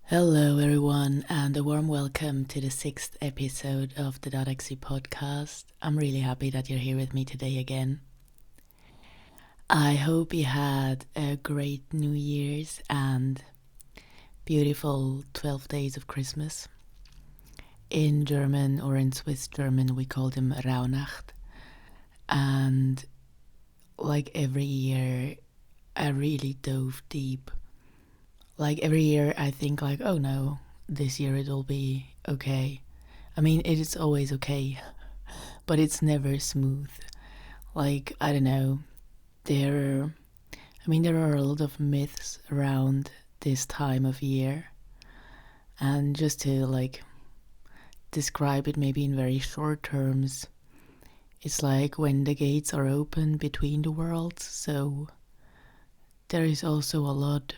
Hello everyone and a warm welcome to the 6th episode of the .exe podcast. I'm really happy that you're here with me today again. I hope you had a great New Year's and beautiful 12 days of Christmas. In German, or in Swiss German, we call them Rauhnacht. And like every year, I really dove deep. Like every year I think like, oh no, this year it'll be okay. I mean, it is always okay, but it's never smooth. Like, I don't know, there are a lot of myths around this time of year. And just to like describe it maybe in very short terms, it's like when the gates are open between the worlds. So there is also a lot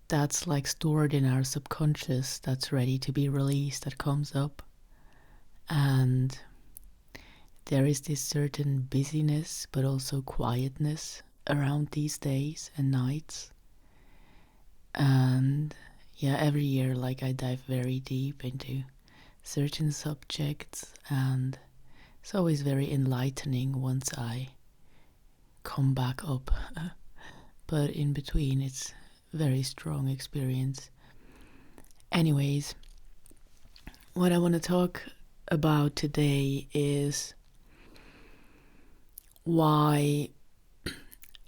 that's like stored in our subconscious that's ready to be released, that comes up. And there is this certain busyness but also quietness around these days and nights. And yeah, every year like I dive very deep into certain subjects, and it's always very enlightening once I come back up. But in between it's very strong experience. Anyways, what I want to talk about today is why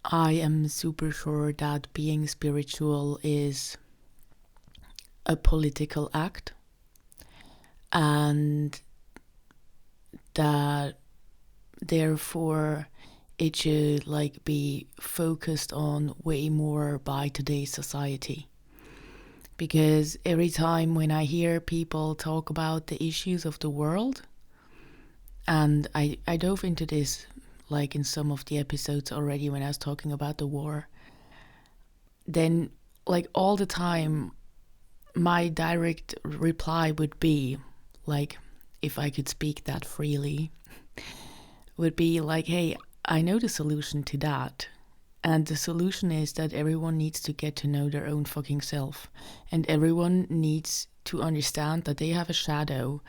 I am super sure that being spiritual is a political act, and that therefore it should like be focused on way more by today's society. Because every time when I hear people talk about the issues of the world, and I dove into this like in some of the episodes already when I was talking about the war, then like all the time my direct reply would be like, if I could speak that freely, would be like, hey, I know the solution to that. And the solution is that everyone needs to get to know their own fucking self. And everyone needs to understand that they have a shadow,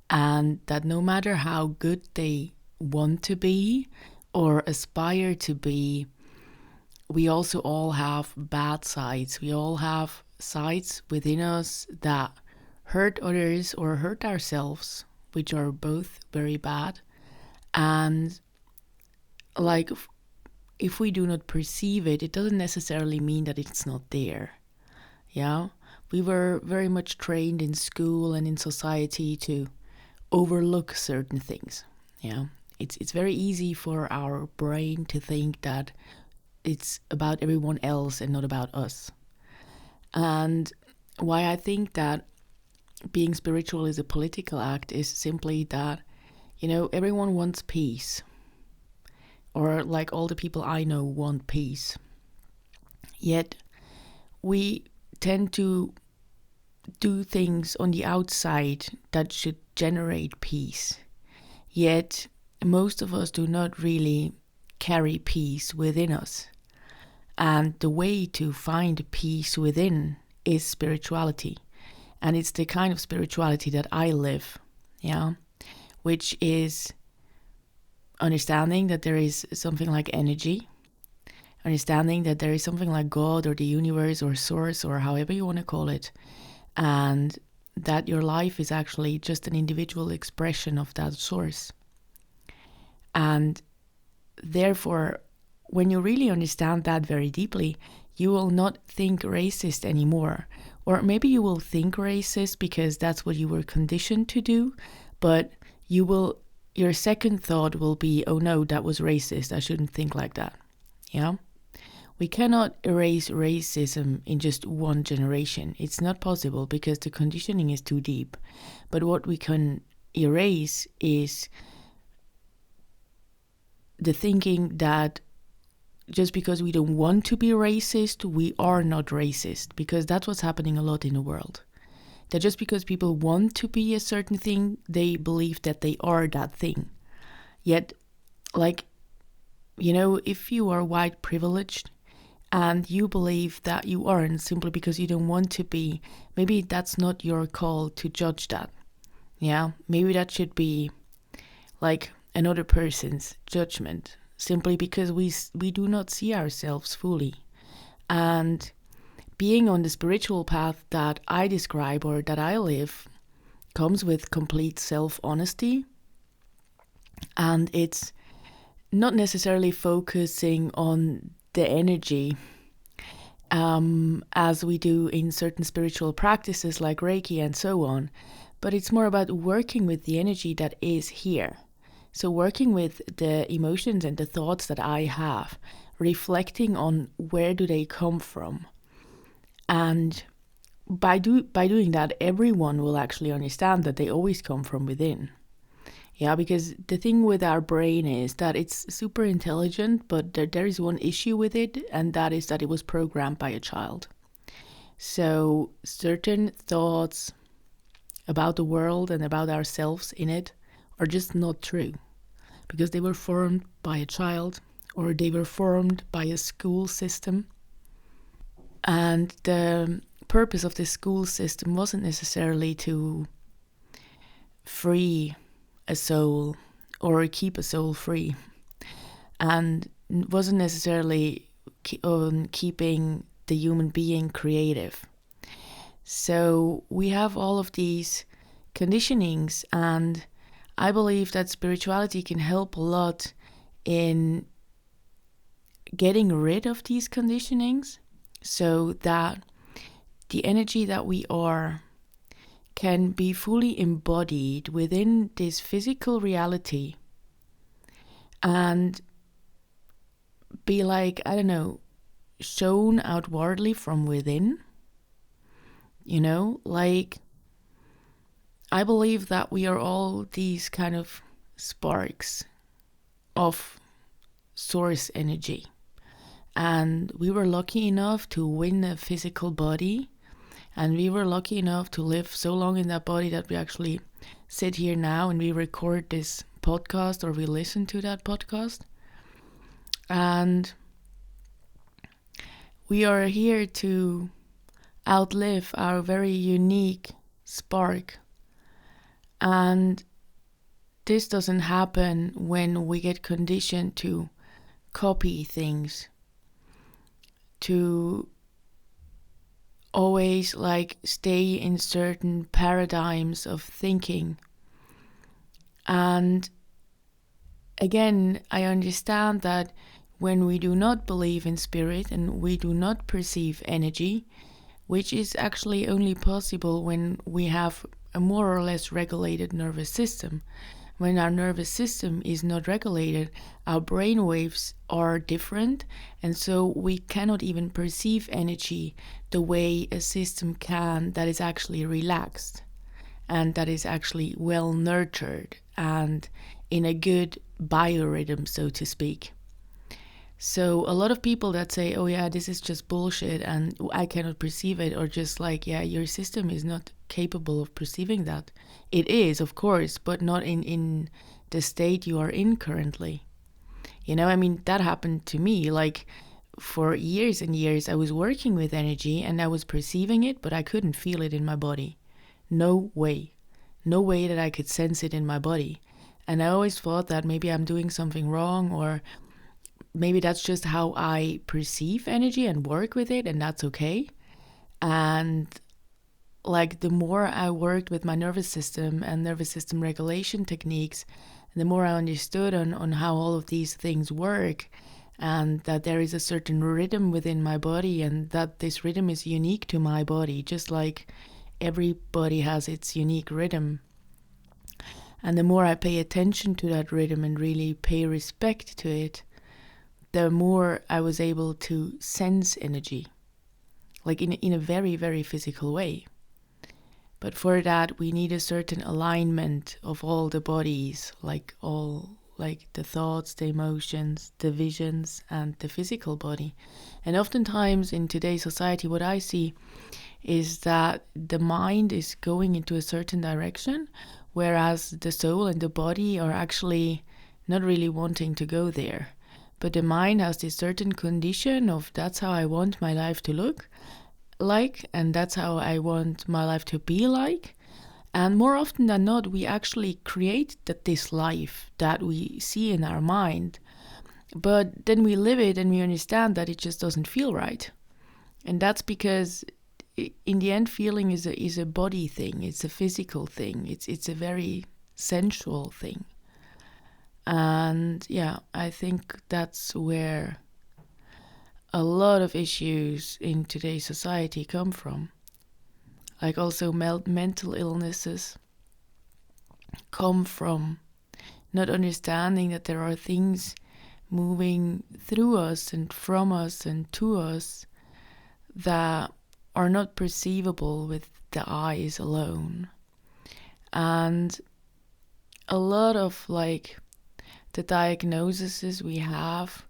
and that no matter how good they want to be or aspire to be, we also all have bad sides. We all have sides within us that hurt others or hurt ourselves, which are both very bad. And like, if we do not perceive it, it doesn't necessarily mean that it's not there. Yeah, we were very much trained in school and in society to overlook certain things. Yeah, it's very easy for our brain to think that it's about everyone else and not about us. And why I think that being spiritual is a political act is simply that, everyone wants peace. Or like all the people I know want peace. Yet we tend to do things on the outside that should generate peace. Yet most of us do not really carry peace within us. And the way to find peace within is spirituality. And it's the kind of spirituality that I live, which is understanding that there is something like energy, understanding that there is something like God or the universe or source or however you want to call it, and that your life is actually just an individual expression of that source. And therefore, when you really understand that very deeply, you will not think racist anymore. Or maybe you will think racist because that's what you were conditioned to do, but your second thought will be, oh no, that was racist. I shouldn't think like that. Yeah? We cannot erase racism in just one generation. It's not possible because the conditioning is too deep. But what we can erase is the thinking that just because we don't want to be racist, we are not racist. Because that's what's happening a lot in the world. That just because people want to be a certain thing, they believe that they are that thing. Yet, like, if you are white privileged and you believe that you aren't simply because you don't want to be, maybe that's not your call to judge that. Yeah, maybe that should be like another person's judgment, simply because we do not see ourselves fully. And being on the spiritual path that I describe or that I live comes with complete self-honesty, and it's not necessarily focusing on the energy as we do in certain spiritual practices like Reiki and so on, but it's more about working with the energy that is here. So working with the emotions and the thoughts that I have, reflecting on where do they come from. And by doing that, everyone will actually understand that they always come from within. Yeah, because the thing with our brain is that it's super intelligent, but there is one issue with it, and that is that it was programmed by a child. So certain thoughts about the world and about ourselves in it are just not true, because they were formed by a child, or they were formed by a school system. And the purpose of this school system wasn't necessarily to free a soul or keep a soul free, and wasn't necessarily on keeping the human being creative. So we have all of these conditionings, and I believe that spirituality can help a lot in getting rid of these conditionings, so that the energy that we are can be fully embodied within this physical reality and be like, I don't know, shown outwardly from within. You know, like, I believe that we are all these kind of sparks of source energy. And we were lucky enough to win a physical body. And we were lucky enough to live so long in that body that we actually sit here now and we record this podcast, or we listen to that podcast. And we are here to outlive our very unique spark. And this doesn't happen when we get conditioned to copy things, to always like stay in certain paradigms of thinking. And again, I understand that when we do not believe in spirit and we do not perceive energy, which is actually only possible when we have a more or less regulated nervous system. When our nervous system is not regulated, our brain waves are different, and so we cannot even perceive energy the way a system can that is actually relaxed and that is actually well nurtured and in a good biorhythm, so to speak. So a lot of people that say, oh yeah, this is just bullshit and I cannot perceive it, or just like, yeah, your system is not capable of perceiving that. It is, of course, but not in the state you are in currently. You know, I mean, that happened to me. Like, for years and years, I was working with energy and I was perceiving it, but I couldn't feel it in my body. No way. No way that I could sense it in my body. And I always thought that maybe I'm doing something wrong, or maybe that's just how I perceive energy and work with it, and that's okay. And like, the more I worked with my nervous system and nervous system regulation techniques, the more I understood on how all of these things work, and that there is a certain rhythm within my body, and that this rhythm is unique to my body, just like everybody has its unique rhythm. And the more I pay attention to that rhythm and really pay respect to it, the more I was able to sense energy, like in a very, very physical way. But for that, we need a certain alignment of all the bodies, like the thoughts, the emotions, the visions, and the physical body. And oftentimes in today's society, what I see is that the mind is going into a certain direction, whereas the soul and the body are actually not really wanting to go there. but the mind has this certain condition of that's how I want my life to look like, and that's how I want my life to be like. And more often than not, we actually create this life that we see in our mind, but then we live it and we understand that it just doesn't feel right. And that's because in the end, feeling is a body thing. It's a physical thing. It's a very sensual thing. And yeah, I think that's where a lot of issues in today's society come from. Like also mental illnesses come from not understanding that there are things moving through us and from us and to us that are not perceivable with the eyes alone. And a lot of like the diagnoses we have,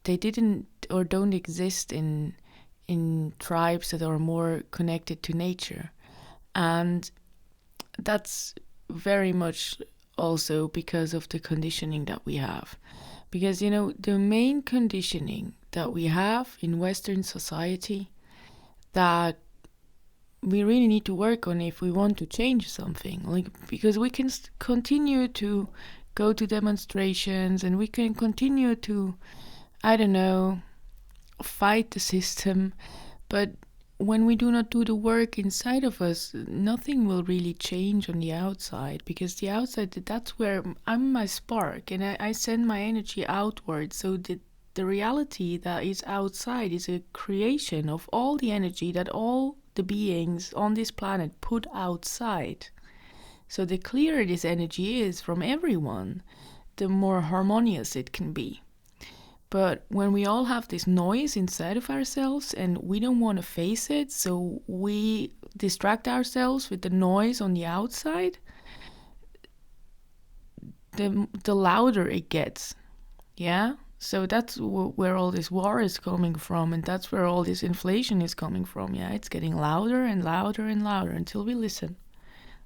they didn't or don't exist in tribes that are more connected to nature. And that's very much also because of the conditioning that we have. Because, the main conditioning that we have in Western society that we really need to work on if we want to change something, because we can continue to go to demonstrations and we can continue to, fight the system, but when we do not do the work inside of us, nothing will really change on the outside, because the outside, that's where I'm my spark and I send my energy outward. So the reality that is outside is a creation of all the energy that all the beings on this planet put outside. So the clearer this energy is from everyone, the more harmonious it can be. But when we all have this noise inside of ourselves and we don't want to face it, so we distract ourselves with the noise on the outside, the louder it gets. Yeah? So that's where all this war is coming from, and that's where all this inflation is coming from. Yeah, it's getting louder and louder and louder until we listen.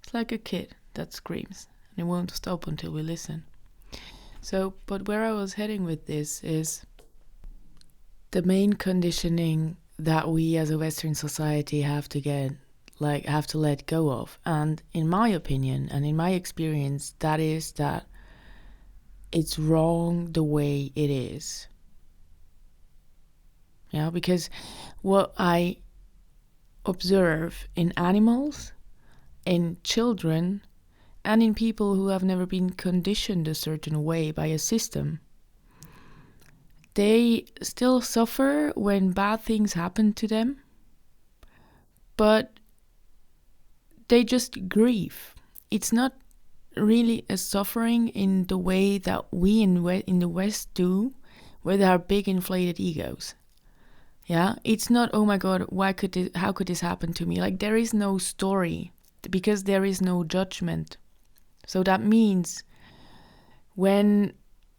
It's like a kid that screams, and it won't stop until we listen. So, but where I was heading with this is the main conditioning that we as a Western society have to let go of. And in my opinion and in my experience, that is that it's wrong the way it is. Yeah, because what I observe in animals, in children, and in people who have never been conditioned a certain way by a system, they still suffer when bad things happen to them, but they just grieve. It's not really a suffering in the way that we in the West do, with our big inflated egos. Yeah, it's not, oh my God, how could this happen to me? Like, there is no story because there is no judgment. So that means when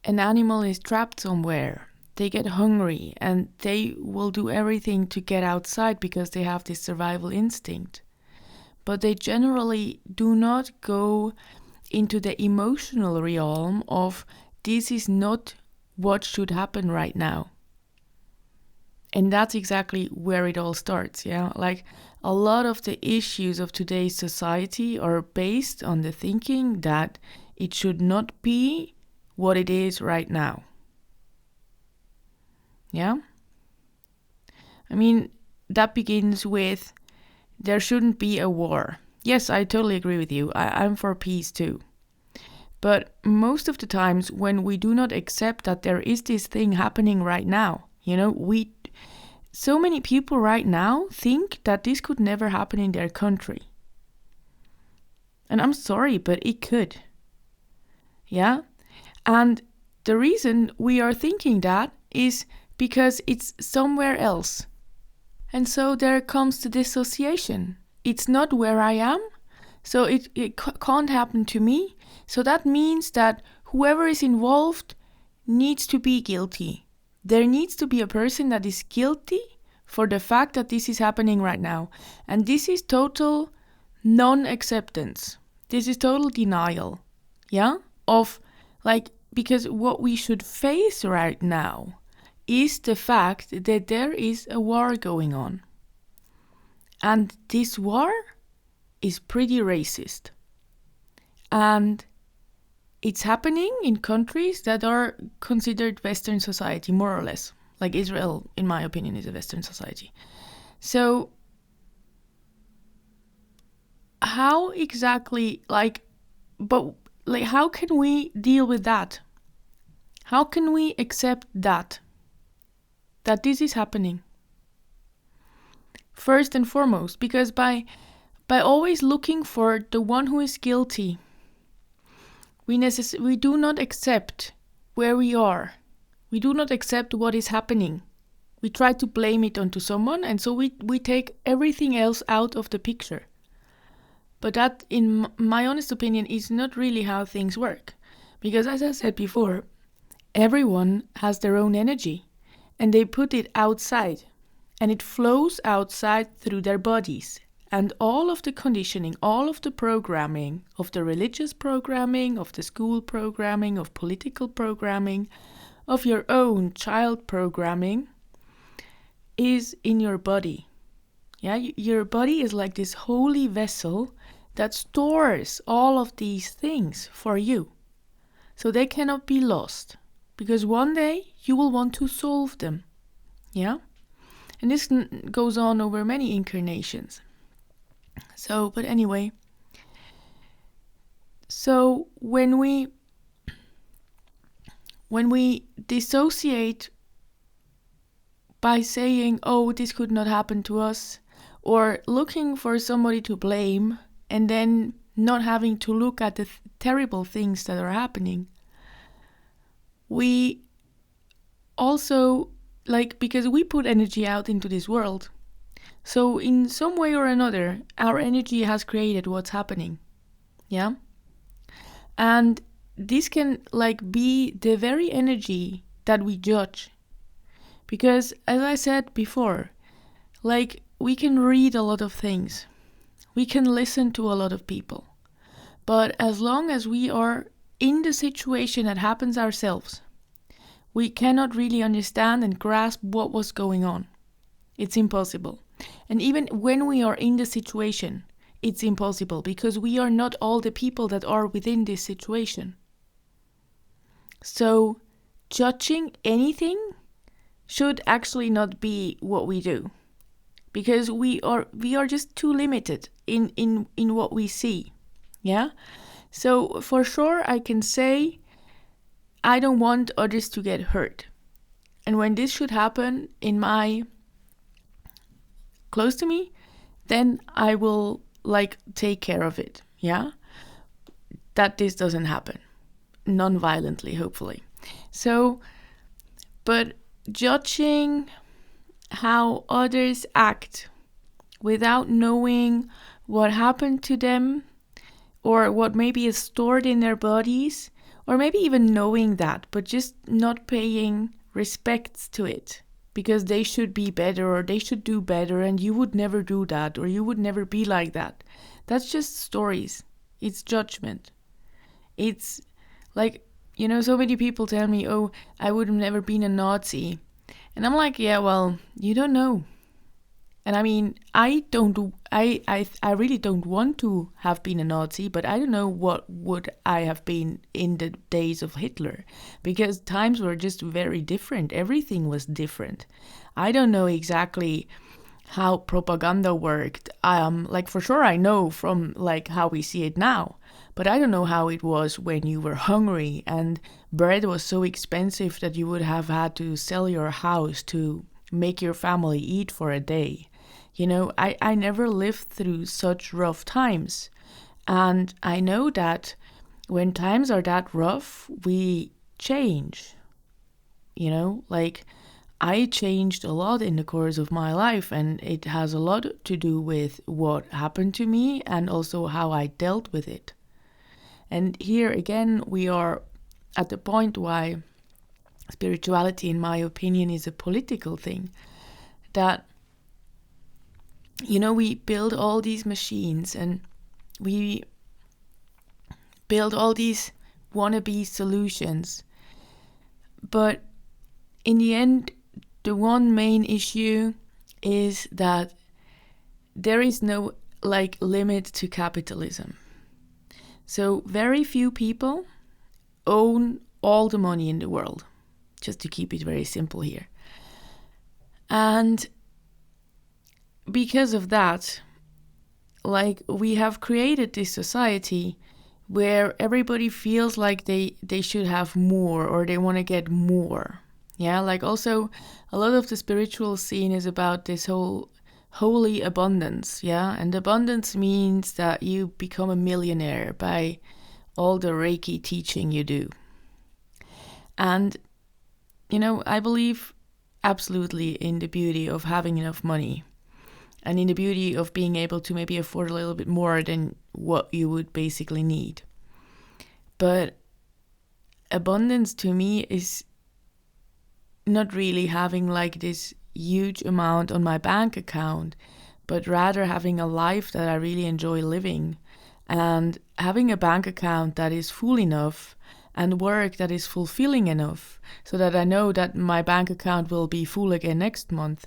an animal is trapped somewhere, they get hungry and they will do everything to get outside because they have this survival instinct. But they generally do not go into the emotional realm of this is not what should happen right now. And that's exactly where it all starts, yeah? Like, a lot of the issues of today's society are based on the thinking that it should not be what it is right now. Yeah? I mean, that begins with there shouldn't be a war. Yes, I totally agree with you. I'm for peace too. But most of the times when we do not accept that there is this thing happening right now, so many people right now think that this could never happen in their country. And I'm sorry, but it could. Yeah? And the reason we are thinking that is because it's somewhere else. And so there comes the dissociation. It's not where I am, so it can't happen to me. So that means that whoever is involved needs to be guilty. There needs to be a person that is guilty for the fact that this is happening right now. And this is total non-acceptance. This is total denial, yeah? Of, like, because what we should face right now is the fact that there is a war going on. And this war is pretty racist. And it's happening in countries that are considered Western society, more or less. Like Israel, in my opinion, is a Western society. So how exactly, how can we deal with that? How can we accept that this is happening? First and foremost, because by always looking for the one who is guilty, we do not accept where we are. We do not accept what is happening. We try to blame it onto someone, and so we take everything else out of the picture. But that, in my honest opinion, is not really how things work. Because as I said before, everyone has their own energy, and they put it outside, and it flows outside through their bodies. And all of the conditioning, all of the programming, of the religious programming, of the school programming, of political programming, of your own child programming, is in your body. Yeah, your body is like this holy vessel that stores all of these things for you. So they cannot be lost, because one day you will want to solve them. Yeah? And this goes on over many incarnations. So, but anyway, so when we dissociate by saying, oh, this could not happen to us, or looking for somebody to blame, and then not having to look at the terrible things that are happening, we also, because we put energy out into this world, so in some way or another, our energy has created what's happening. Yeah? And this can be the very energy that we judge. Because as I said before, we can read a lot of things. We can listen to a lot of people. But as long as we are in the situation that happens ourselves, we cannot really understand and grasp what was going on. It's impossible. And even when we are in the situation, it's impossible, because we are not all the people that are within this situation. So judging anything should actually not be what we do, because we are just too limited in what we see. Yeah? So for sure I can say I don't want others to get hurt. And when this should happen close to me, then I will take care of it. Yeah? That this doesn't happen. Non-violently, hopefully. So, but judging how others act without knowing what happened to them, or what maybe is stored in their bodies, or maybe even knowing that, but just not paying respects to it, because they should be better, or they should do better, and you would never do that, or you would never be like that. That's just stories. It's judgment. It's so many people tell me, oh, I would have never been a Nazi. And I'm like, yeah, well, you don't know. And I mean, I really don't want to have been a Nazi, but I don't know what would I have been in the days of Hitler, because times were just very different. Everything was different. I don't know exactly how propaganda worked. For sure I know from how we see it now, but I don't know how it was when you were hungry and bread was so expensive that you would have had to sell your house to make your family eat for a day. I never lived through such rough times. And I know that when times are that rough, we change. I changed a lot in the course of my life, and it has a lot to do with what happened to me and also how I dealt with it. And here again, we are at the point why spirituality, in my opinion, is a political thing. That we build all these machines, and we build all these wannabe solutions But in the end, the one main issue is that there is no limit to capitalism. So very few people own all the money in the world, just to keep it very simple here. And because of that, we have created this society where everybody feels like they should have more, or they want to get more. Yeah, also a lot of the spiritual scene is about this whole holy abundance. Yeah, and abundance means that you become a millionaire by all the Reiki teaching you do. And, I believe absolutely in the beauty of having enough money, and in the beauty of being able to maybe afford a little bit more than what you would basically need. But abundance to me is not really having this huge amount on my bank account, but rather having a life that I really enjoy living, and having a bank account that is full enough and work that is fulfilling enough so that I know that my bank account will be full again next month.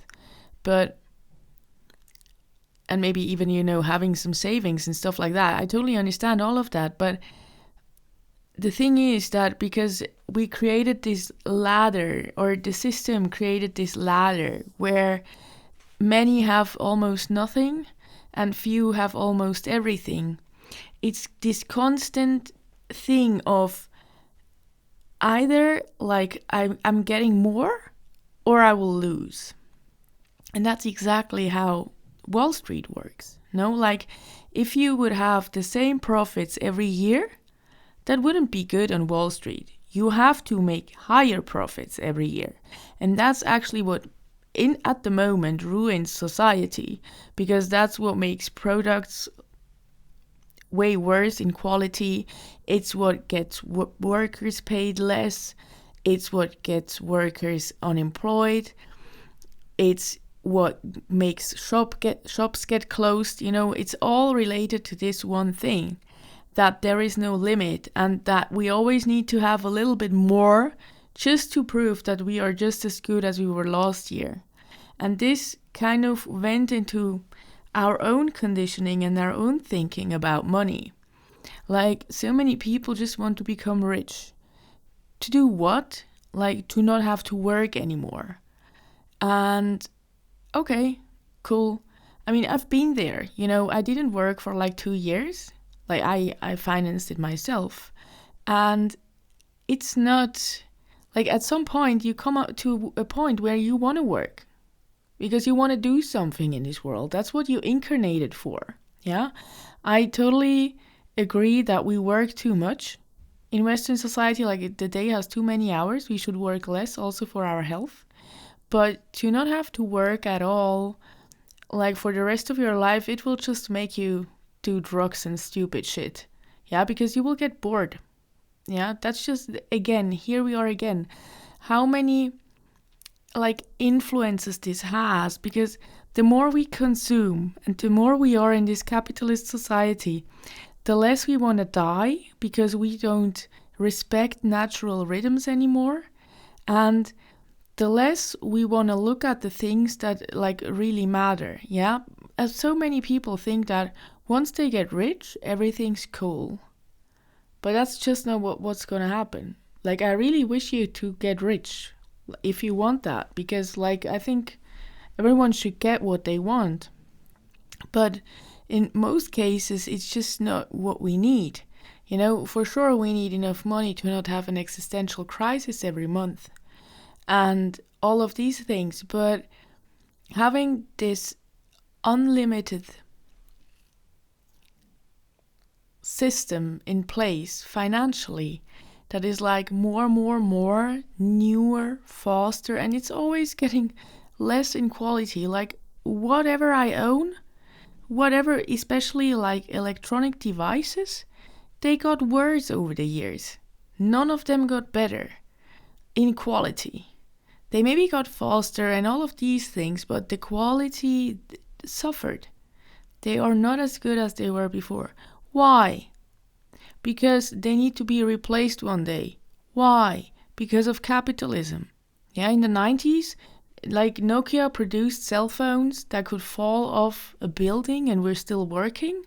And maybe even, having some savings and stuff like that. I totally understand all of that. But the thing is that because we created this ladder, or the system created this ladder where many have almost nothing and few have almost everything, it's this constant thing of either I'm getting more or I will lose. And that's exactly how Wall Street works. If you would have the same profits every year, that wouldn't be good on Wall Street. You have to make higher profits every year. And that's actually what at the moment ruins society, because that's what makes products way worse in quality. It's what gets workers paid less. It's what gets workers unemployed. It's what makes shops get closed. It's all related to this one thing, that there is no limit, and that we always need to have a little bit more just to prove that we are just as good as we were last year. And this kind of went into our own conditioning and our own thinking about money. So many people just want to become rich. To do what? To not have to work anymore. And okay, cool. I mean, I've been there. I didn't work for 2 years. I financed it myself. And it's not at some point you come up to a point where you want to work because you want to do something in this world. That's what you incarnated for. Yeah. I totally agree that we work too much in Western society. The day has too many hours. We should work less also for our health. But to not have to work at all, for the rest of your life, it will just make you do drugs and stupid shit. Yeah, because you will get bored. Yeah, that's just, again, here we are again. How many influences this has, because the more we consume and the more we are in this capitalist society, the less we want to die because we don't respect natural rhythms anymore, and the less we want to look at the things that really matter. Yeah, as so many people think that once they get rich, everything's cool. But that's just not what's going to happen. I really wish you to get rich if you want that, because I think everyone should get what they want. But in most cases, it's just not what we need. For sure we need enough money to not have an existential crisis every month and all of these things. But having this unlimited system in place financially that is more, newer, faster, and it's always getting less in quality. Whatever I own, whatever, especially electronic devices, they got worse over the years. None of them got better in quality. They maybe got faster and all of these things, but the quality suffered. They are not as good as they were before. Why? Because they need to be replaced one day. Why? because of capitalism. Yeah, in the 90s, like Nokia produced cell phones that could fall off a building and were still working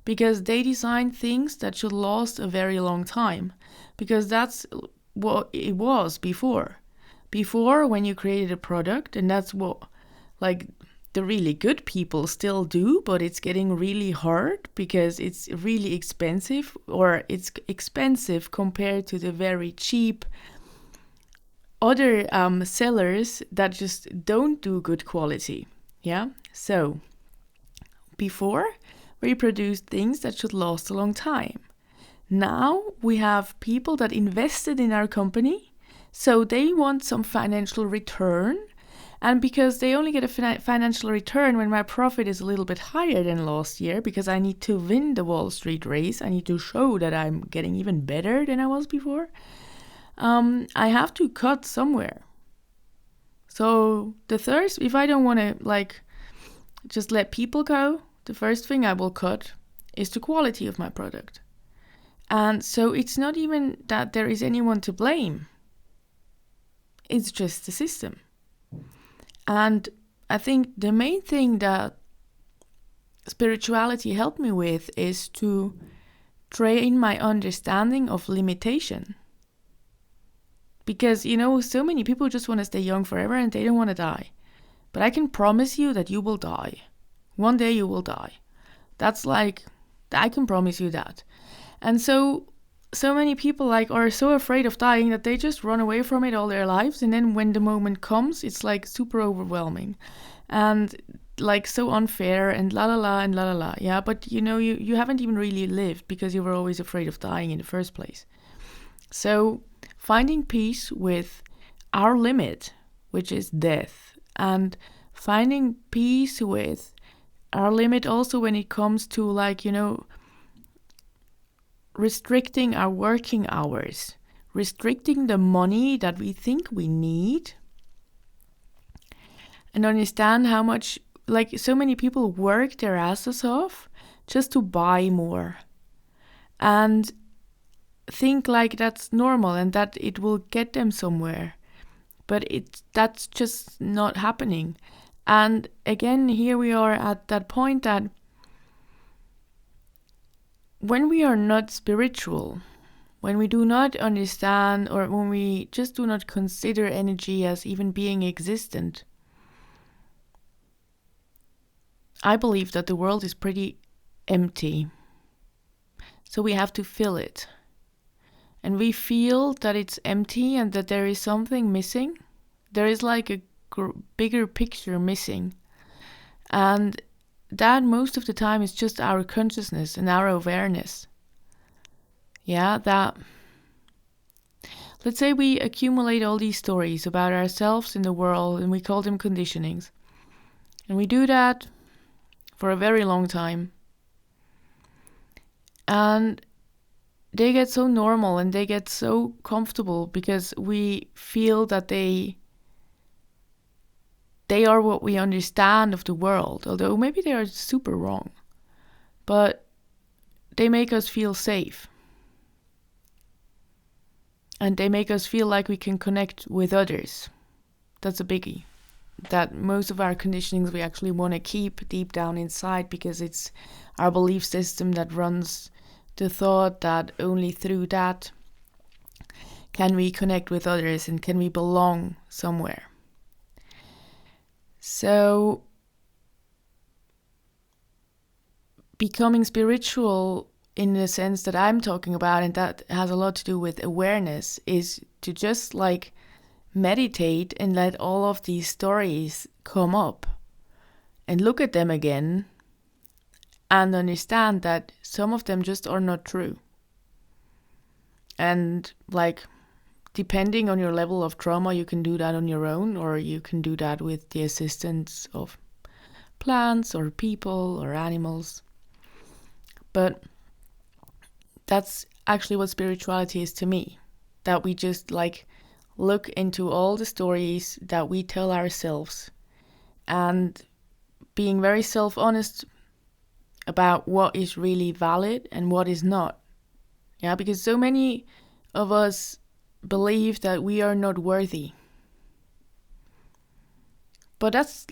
because they designed things that should last a very long time, because that's what it was before. Before, when you created a product, and that's what like the really good people still do, but it's getting really hard because it's really expensive, or it's expensive compared to the very cheap other sellers that just don't do good quality. Yeah, so before we produced things that should last a long time. Now we have people that invested in our company, so they want some financial return. And because they only get a financial return when my profit is a little bit higher than last year, because I need to win the Wall Street race, I need to show that I'm getting even better than I was before, I have to cut somewhere. So if I don't want to just let people go, the first thing I will cut is the quality of my product. And so it's not even that there is anyone to blame. It's just the system. And I think the main thing that spirituality helped me with is to train my understanding of limitation. Because, so many people just want to stay young forever and they don't want to die. But I can promise you that you will die. One day you will die. That's I can promise you that. And so many people are so afraid of dying that they just run away from it all their lives. And then when the moment comes, it's super overwhelming and so unfair and la la la and la la la. Yeah, but you haven't even really lived because you were always afraid of dying in the first place. So finding peace with our limit, which is death, and finding peace with our limit also when it comes to restricting our working hours, restricting the money that we think we need, and understand how much, so many people work their asses off just to buy more and think that's normal and that it will get them somewhere. But that's just not happening. And again, here we are at that point that when we are not spiritual, when we do not understand, or when we just do not consider energy as even being existent, I believe that the world is pretty empty. So we have to fill it. And we feel that it's empty and that there is something missing. There is a bigger picture missing. And that most of the time is just our consciousness and our awareness. Yeah, that let's say we accumulate all these stories about ourselves in the world and we call them conditionings. And we do that for a very long time. And they get so normal and they get so comfortable because we feel that they are what we understand of the world, although maybe they are super wrong. But they make us feel safe. And they make us feel like we can connect with others. That's a biggie. That most of our conditionings we actually want to keep deep down inside because it's our belief system that runs the thought that only through that can we connect with others and can we belong somewhere. So becoming spiritual in the sense that I'm talking about, and that has a lot to do with awareness, is to just meditate and let all of these stories come up and look at them again and understand that some of them just are not true. And depending on your level of trauma, you can do that on your own, or you can do that with the assistance of plants or people or animals. But that's actually what spirituality is to me. That we just look into all the stories that we tell ourselves and being very self-honest about what is really valid and what is not. Yeah, because so many of us believe that we are not worthy. But that's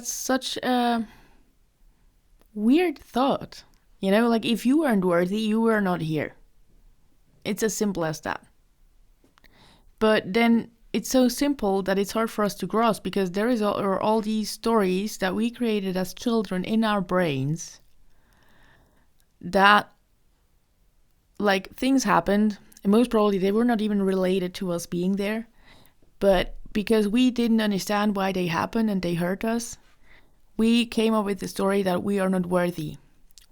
such a weird thought. Like if you weren't worthy, you were not here. It's as simple as that. But then it's so simple that it's hard for us to grasp, because there are all these stories that we created as children in our brains that, like, things happened, and most probably they were not even related to us being there, but because we didn't understand why they happened and they hurt us, we came up with the story that we are not worthy.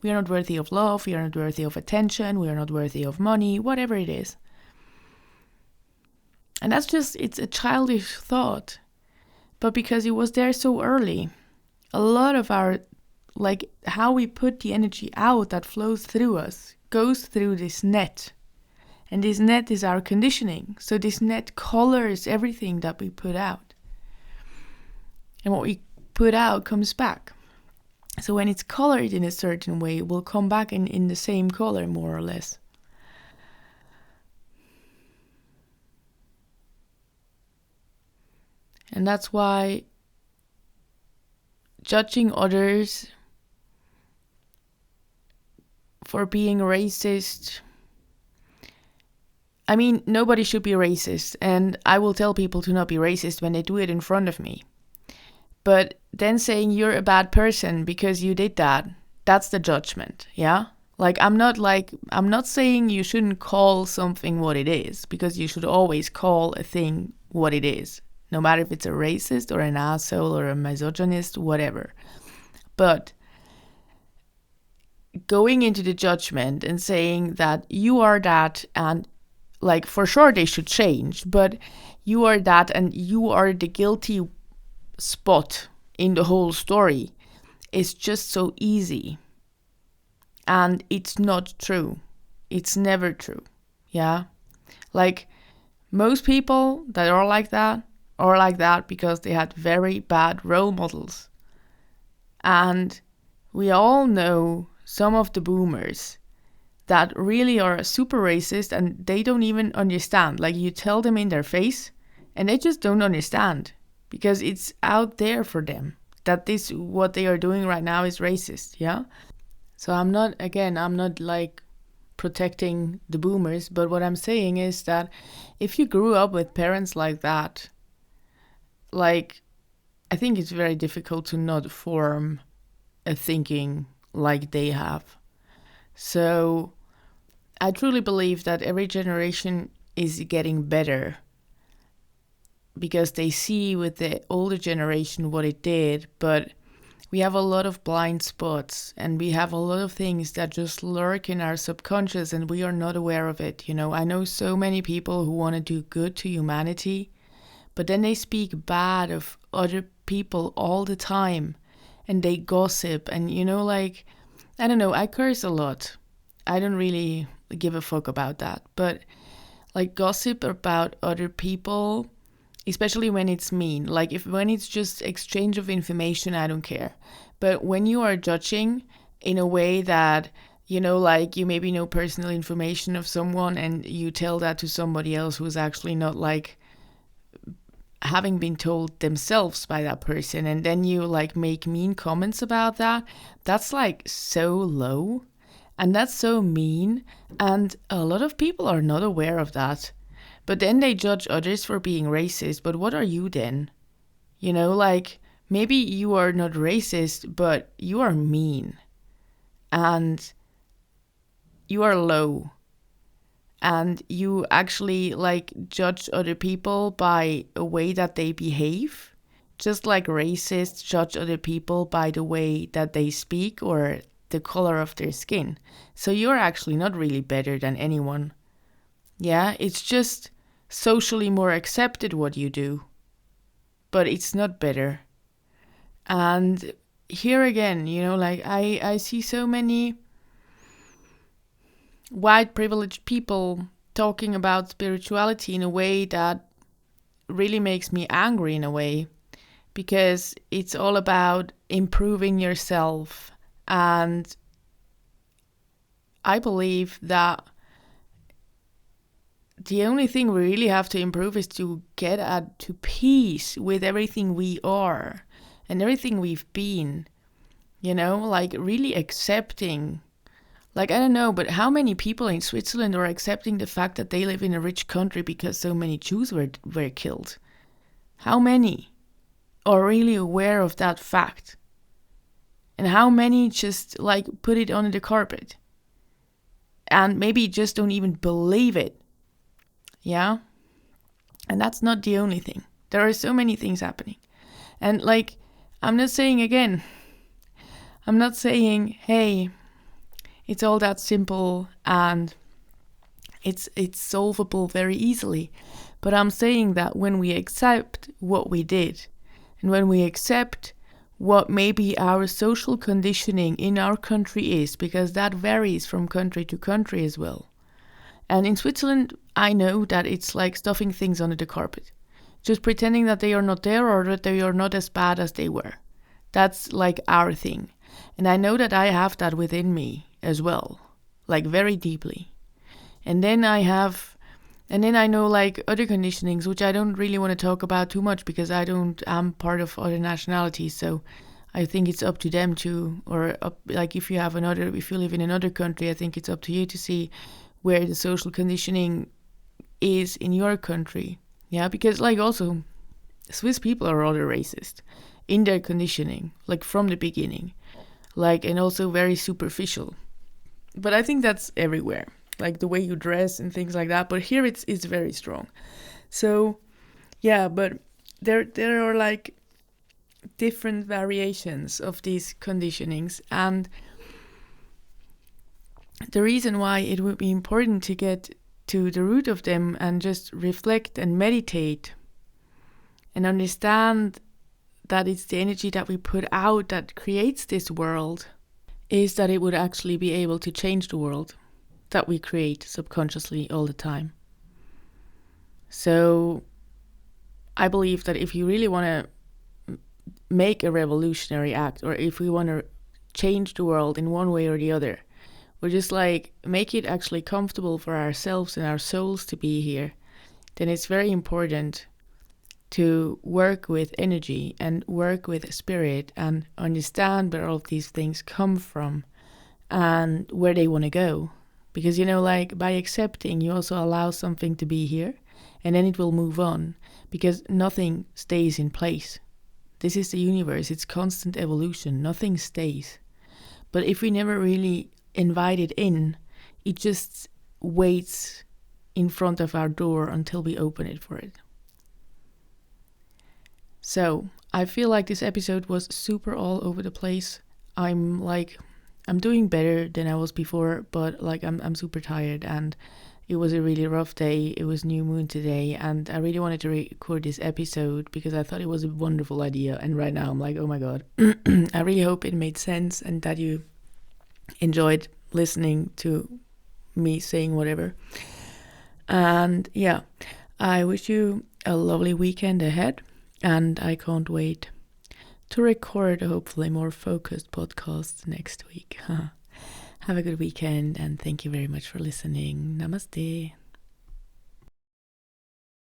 We are not worthy of love, we are not worthy of attention, we are not worthy of money, whatever it is. And it's a childish thought. But because it was there so early, a lot of our, like, how we put the energy out that flows through us goes through this net. And this net is our conditioning. So this net colors everything that we put out. And what we put out comes back. So when it's colored in a certain way, it will come back in the same color, more or less. And that's why judging others for being racist, I mean, nobody should be racist, and I will tell people to not be racist when they do it in front of me. But then saying you're a bad person because you did that, that's the judgment, yeah? Like, I'm not saying you shouldn't call something what it is, because you should always call a thing what it is, no matter if it's a racist or an asshole or a misogynist, whatever. But going into the judgment and saying that you are that, and like, for sure they should change, but you are that and you are the guilty spot in the whole story, is just so easy. And it's not true. It's never true. Yeah? Like, most people that are like that because they had very bad role models. And we all know some of the boomers that really are super racist, and they don't even understand. Like, you tell them in their face and they just don't understand, because it's out there for them that what they are doing right now is racist. Yeah. So I'm not like protecting the boomers, but what I'm saying is that if you grew up with parents like that, like, I think it's very difficult to not form a thinking like they have. So I truly believe that every generation is getting better, because they see with the older generation what it did, but we have a lot of blind spots, and we have a lot of things that just lurk in our subconscious and we are not aware of it. I know so many people who want to do good to humanity, but then they speak bad of other people all the time, and they gossip, and like, I don't know, I curse a lot. I don't really give a fuck about that, but like, gossip about other people, especially when it's mean, like when it's just exchange of information, I don't care. But when you are judging in a way that, like, you maybe know personal information of someone and you tell that to somebody else who's actually not, like, having been told themselves by that person, and then you, like, make mean comments about that, that's, like, so low, and that's so mean, and a lot of people are not aware of that. But then they judge others for being racist. But what are you then? Like, maybe you are not racist, but you are mean. And you are low. And you actually, like, judge other people by a way that they behave. Just like racists judge other people by the way that they speak or the color of their skin. So you're actually not really better than anyone. Yeah, it's just socially more accepted what you do, but it's not better. And here again, like, I see so many white privileged people talking about spirituality in a way that really makes me angry in a way, because it's all about improving yourself. And I believe that the only thing we really have to improve is to get to peace with everything we are and everything we've been, like really accepting. Like, I don't know, but how many people in Switzerland are accepting the fact that they live in a rich country because so many Jews were killed? How many are really aware of that fact? And how many just like put it under the carpet? And maybe just don't even believe it. Yeah? And that's not the only thing. There are so many things happening. And like, I'm not saying, hey, it's all that simple and it's solvable very easily. But I'm saying that when we accept what we did, and when we accept what maybe our social conditioning in our country is, because that varies from country to country as well. And in Switzerland, I know that it's like stuffing things under the carpet, just pretending that they are not there or that they are not as bad as they were. That's like our thing. And I know that I have that within me as well, like very deeply. And then I know like other conditionings, which I don't really want to talk about too much because I'm part of other nationalities. So I think it's up to them to, like if you live in another country, I think it's up to you to see where the social conditioning is in your country. Yeah, because like also Swiss people are rather racist in their conditioning, like from the beginning, like, and also very superficial. But I think that's everywhere, like the way you dress and things like that. But here it's very strong. So yeah, but there are like different variations of these conditionings, and the reason why it would be important to get to the root of them and just reflect and meditate and understand that it's the energy that we put out that creates this world, is that it would actually be able to change the world that we create subconsciously all the time. So I believe that if you really want to make a revolutionary act, or if we want to change the world in one way or the other, or just like make it actually comfortable for ourselves and our souls to be here, then it's very important to work with energy and work with spirit and understand where all of these things come from and where they want to go. Because, like by accepting, you also allow something to be here, and then it will move on, because nothing stays in place. This is the universe. It's constant evolution. Nothing stays. But if we never really invite it in, it just waits in front of our door until we open it for it. So I feel like this episode was super all over the place. I'm doing better than I was before, but like I'm super tired, and it was a really rough day. It was new moon today, and I really wanted to record this episode because I thought it was a wonderful idea. And right now I'm like, oh my God, I really hope it made sense and that you enjoyed listening to me saying whatever. And yeah, I wish you a lovely weekend ahead, and I can't wait to record a hopefully more focused podcast next week. Have a good weekend, and thank you very much for listening. Namaste.